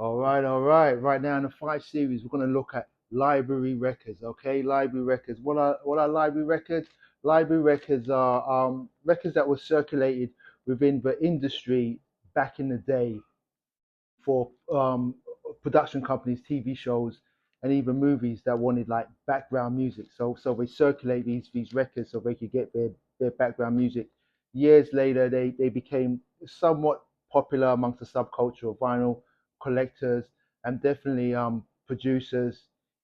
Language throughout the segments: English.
All right, all right. Right now in the fight series, we're going to look at library records. Okay, library records. What are library records? Library records are records that were circulated within the industry back in the day for production companies, TV shows, and even movies that wanted like background music. So they circulate these records so they could get their background music. Years later, they became somewhat popular amongst the subculture of vinyl collectors and definitely producers,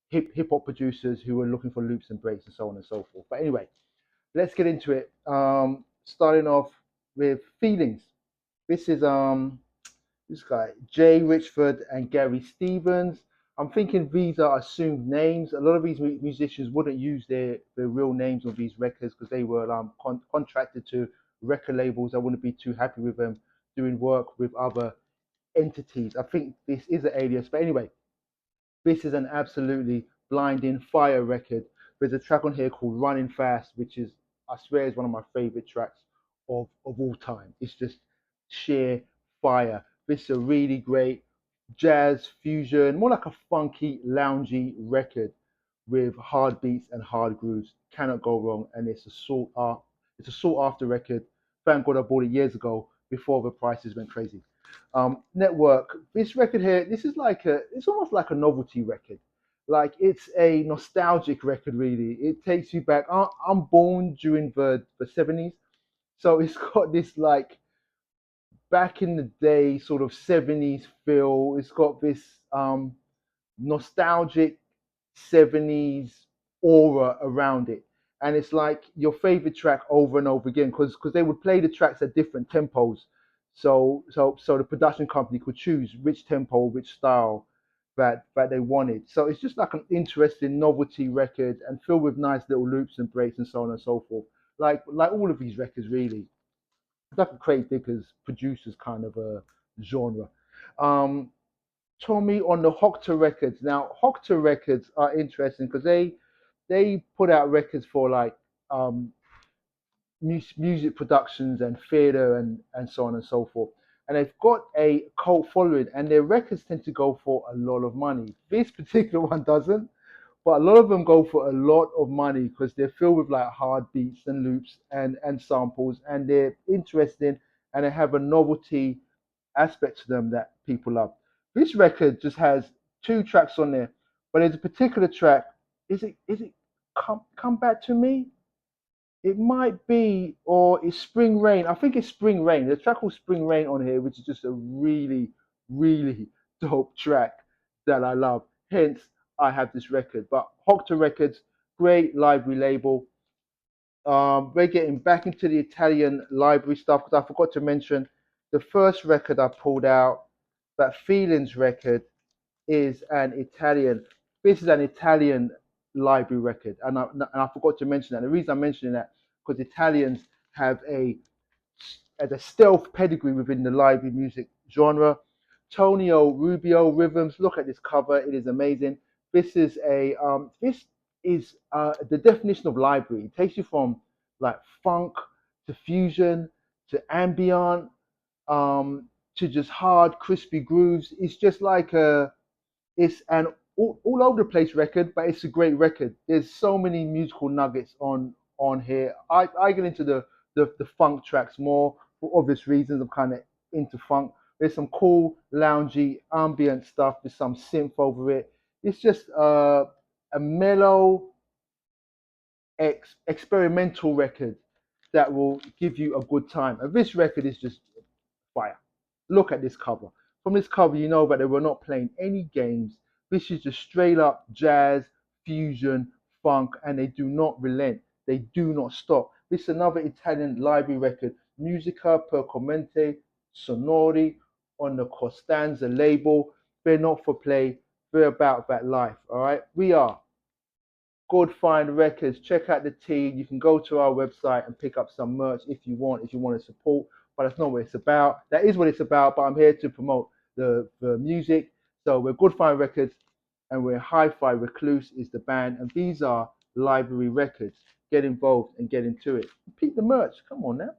hip hop producers who were looking for loops and breaks and so on and so forth. But anyway, let's get into it. Starting off with feelings. This is this guy, Jay Richford and Gary Stevens. I'm thinking these are assumed names. A lot of these musicians wouldn't use their real names on these records because they were contracted to record labels. I wouldn't be too happy with them doing work with other entities. I think this is an alias. But anyway, this is an absolutely blinding fire record. There's a track on here called Running Fast, which is, I swear, is one of my favorite tracks of all time. It's just sheer fire. This is a really great jazz fusion, more like a funky, loungy record with hard beats and hard grooves. Cannot go wrong, and it's a sought after record. Thank God I bought it years ago before the prices went crazy. Network. This record here, it's almost like a novelty record. Like it's a nostalgic record, really. It takes you back. I'm born during the 70s, so it's got this like back in the day sort of 70s feel. It's got this nostalgic 70s aura around it. And it's like your favorite track over and over again because they would play the tracks at different tempos. So the production company could choose which tempo, which style that they wanted. So it's just like an interesting novelty record and filled with nice little loops and breaks and so on and so forth. Like all of these records really. It's like a Craig Dickers producers kind of a genre. Um, Tommy on the Hocta records. Now, Hocta records are interesting because they put out records for like um, music productions and theater and so on and so forth. And they've got a cult following, and their records tend to go for a lot of money. This particular one doesn't, but a lot of them go for a lot of money because they're filled with like hard beats and loops and samples, and they're interesting and they have a novelty aspect to them that people love. This record just has two tracks on there, but there's a particular track. Is it come back to me? It might be, or it's Spring Rain. I think it's Spring Rain. There's a track called Spring Rain on here, which is just a really, really dope track that I love. Hence, I have this record. But Hocta Records, great library label. We're getting back into the Italian library stuff because I forgot to mention the first record I pulled out, that Feelings record, is an Italian. This is an Italian library record, and I forgot to mention that. The reason I'm mentioning that because Italians have a stealth pedigree within the library music genre. Tonio Rubio rhythms. Look at this cover; it is amazing. This is the definition of library. It takes you from like funk to fusion to ambient to just hard, crispy grooves. It's just like it's an all over the place record, but it's a great record. There's so many musical nuggets on here. I get into the funk tracks more for obvious reasons. I'm kind of into funk. There's some cool, loungy, ambient stuff with some synth over it. It's just a mellow, experimental record that will give you a good time. And this record is just fire. Look at this cover. From this cover, you know that they were not playing any games. This is just straight up jazz, fusion, funk, and they do not relent. They do not stop. This is another Italian library record, Musica per Commente Sonori on the Costanza label. They're not for play, they're about that life. All right, we are Good Find Records. Check out the team. You can go to our website and pick up some merch if you want to support. But that's not what it's about. That is what it's about. But I'm here to promote the music. So we're Good Find Records, and we're Hi-Fi Recluse is the band, and these are library records. Get involved and get into it. Peep the merch. Come on now.